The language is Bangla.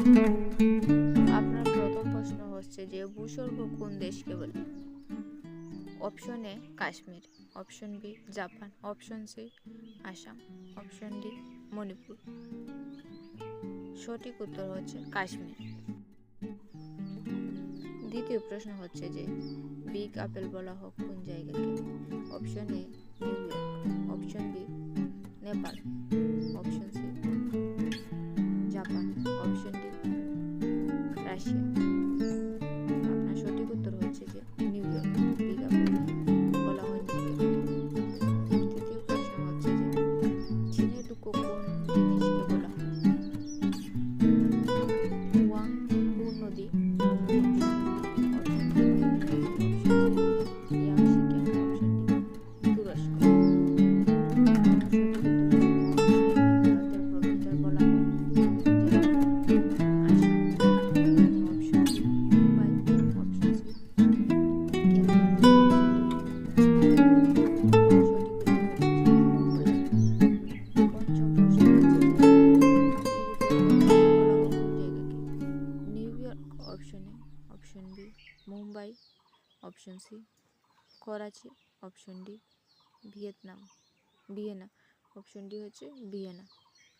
আপনার প্রথম প্রশ্ন হচ্ছে যে ভূস্বর্গ কোন দেশকে বলে? Option A Kashmir, option B Japan, option C Assam, option D Manipur. সঠিক উত্তর হচ্ছে কাশ্মীর। দ্বিতীয় প্রশ্ন হচ্ছে যে বিগ আপেল বলা হোক কোন জায়গাকে? Option A New York, option B Nepal, option C Japan, option D Russia. আপনার সঠিক উত্তর হচ্ছে যে নিউ ইয়র্ক। বিগ আপেল বলা হয় নিউ ইয়র্ককে। তৃতীয় প্রশ্ন হচ্ছে যে চীনের দুঃখ কোন জিনিসকে বলা হয়? হুয়াংহু নদী, option B, option C Yangtze, option D তুরস্ক। সঠিক উত্তর ভারতের প্রবেশদ্বার বলা হয় Assam, option B Mumbai, option C Kerala, সঠিক উত্তর হচ্ছে মুম্বাই। পঞ্চম প্রশ্ন হচ্ছে যে ইউরোপের রাজধানী বলা হোক কোন জায়গাকে? New York, option A, option B Mumbai, option C Karachi, option D Vienna, option D হচ্ছে ভিয়েনা।